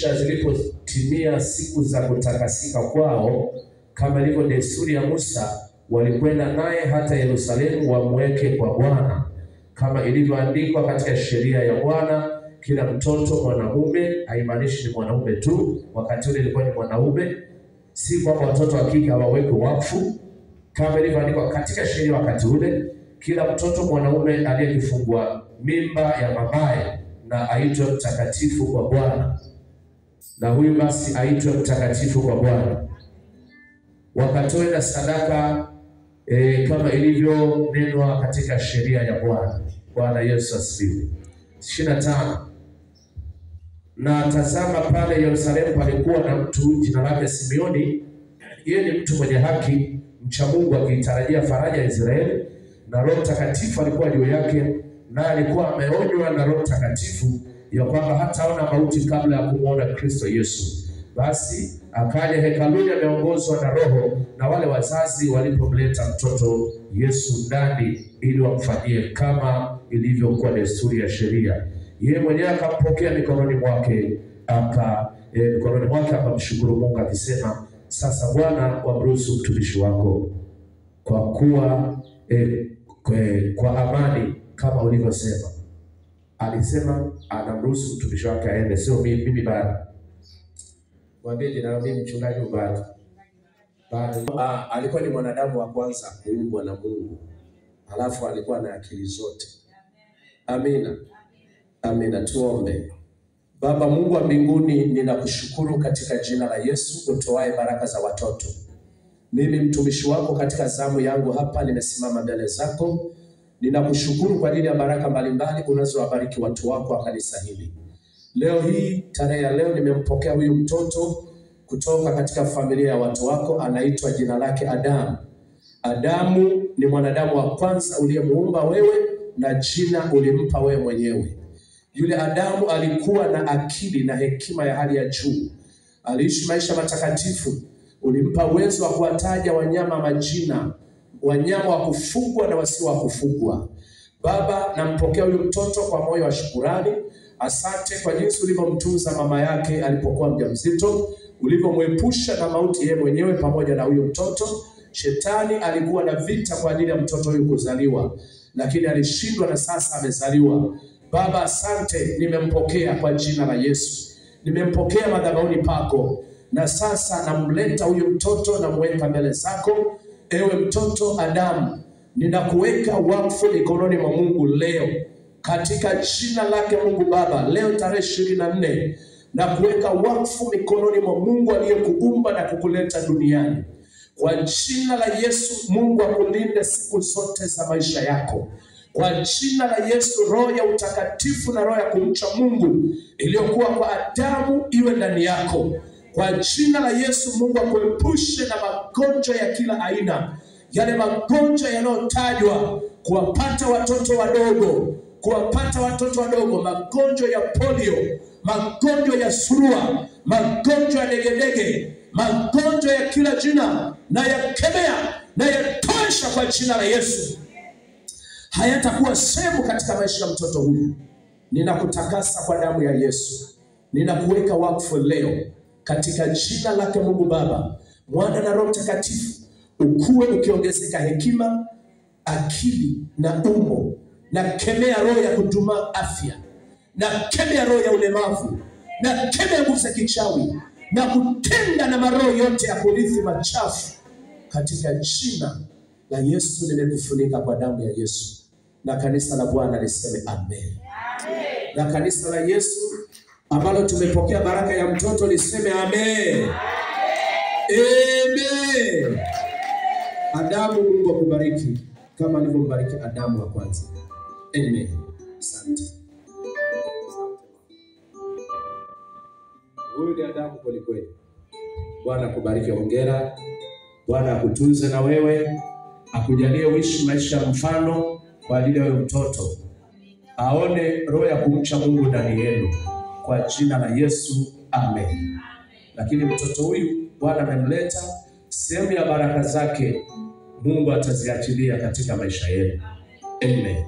Zilipotimia siku za kutakasika kwao, kama ilivyo desturi ya Musa, walikwenda naye hata Yerusalemu wamweke kwa Bwana, kama ilivyoandikwa katika sheria ya Bwana, kila mtoto mwanamume, haimaanishi ni mwanaume tu, wakati ule ilikuwa ni mwanaume, si kwamba watoto wa kike hawawekwi wakfu, kama ilivyoandikwa katika sheria wakati ule, kila mtoto mwanaume aliyekifungua mimba ya mamaye na aitwe mtakatifu kwa Bwana, na huyu basi aitwe mtakatifu kwa Bwana. Wakatoe na sadaka kama ilivyonenwa katika sheria ya Bwana. Bwana Yesu asifiwe. 25. Na tazama, pale Yerusalemu palikuwa na mtu jina lake Simeoni. Yeye ni mtu mwenye haki, mcha Mungu, akitarajia faraja ya Israeli, na Roho Mtakatifu alikuwa juu yake, na alikuwa ameonywa na Roho Mtakatifu ya kwamba hataona mauti kabla ya kumwona Kristo Yesu. Basi akaja hekaluni ameongozwa na Roho, na wale wazazi walipomleta mtoto Yesu ndani ili wamfanyie kama ilivyokuwa desturi ya sheria, yeye mwenyewe akampokea mikononi mwake, akamshukuru Mungu akisema, sasa Bwana, wamruhusu mtumishi wako kwa kuwa kwa amani kama ulivyosema. Alisema anamruhusu mtumishi wake aende, sio mimi bado. Mwambie na mimi mchungaji bado. Alikuwa ni mwanadamu wa kwanza kuumbwa na Mungu. Halafu alikuwa na akili zote. Amina. Amina, tuombe. Baba Mungu wa mbinguni, ninakushukuru katika jina la Yesu utoaye baraka za watoto. Mimi mtumishi wako katika zamu yangu hapa nimesimama mbele zako. Ninakushukuru kwa ajili ya baraka mbalimbali unazowabariki watu wako wa kanisa hili. Leo hii, tarehe ya leo, nimempokea huyu mtoto kutoka katika familia ya watu wako, anaitwa jina lake Adamu. Adamu ni mwanadamu wa kwanza uliyemuumba wewe, na jina ulimpa wewe mwenyewe. Yule Adamu alikuwa na akili na hekima ya hali ya juu. Aliishi maisha matakatifu. Ulimpa uwezo wa kuwataja wanyama majina, wanyama wa kufugwa na wasio wa kufugwa. Baba, nampokea huyu mtoto kwa moyo wa shukrani. Asante kwa jinsi ulivyomtunza mama yake alipokuwa mjamzito, ulivyomwepusha na mauti yeye mwenyewe pamoja na huyu mtoto. Shetani alikuwa na vita kwa ajili ya mtoto huyu kuzaliwa, lakini alishindwa na sasa amezaliwa. Baba, asante, nimempokea kwa jina la Yesu. Nimempokea madhabahuni pako, na sasa namleta huyu mtoto na mweka mbele zako. Ewe mtoto Adamu, ninakuweka wakfu mikononi mwa Mungu leo katika jina lake Mungu Baba. Leo tarehe 24 na kuweka wakfu mikononi mwa Mungu aliyekuumba na kukuleta duniani. Kwa jina la Yesu, Mungu akulinde siku zote za maisha yako. Kwa jina la Yesu, roho ya utakatifu na roho ya kumcha Mungu iliyokuwa kwa Adamu iwe ndani yako. Kwa jina la Yesu, Mungu akuepushe na magonjwa ya kila aina, yale magonjwa yanayotajwa kuwapata watoto wadogo, magonjwa ya polio, magonjwa ya surua, magonjwa ya degedege, magonjwa ya kila jina, na yakemea na yatosha kwa jina la Yesu. Hayatakuwa sehemu katika maisha ya mtoto huyu. Ninakutakasa kwa damu ya Yesu. Ninakuweka wakfu leo katika jina lake Mungu Baba, Mwana na Roho Mtakatifu. Ukue ukiongezeka hekima, akili na umbo. Na kemea roho ya kuduma afya, na kemea roho ya ulemavu, na kemea nguvu za kichawi, na kutenda na maroho yote ya kurithi machafu. Katika jina la Yesu nimekufunika kwa damu ya Yesu. Na kanisa la Bwana liseme amen. Amen. Na kanisa la Yesu ambalo tumepokea baraka ya mtoto liseme amen. Amen. Amen. Adamu, Mungu akubariki kama alivyombariki Adamu wa kwanza. Amen. Asante. Huyu ni Adamu kweli kweli. Bwana akubariki, hongera. Bwana akutunze na wewe, akujalie uishi maisha ya mfano kwa ajili ya huyo mtoto. Aone roho ya kumcha Mungu ndani yenu kwa jina la Yesu. Amen. Lakini mtoto huyu Bwana amemleta, sehemu ya baraka zake Mungu ataziachilia katika maisha yenu. Amen.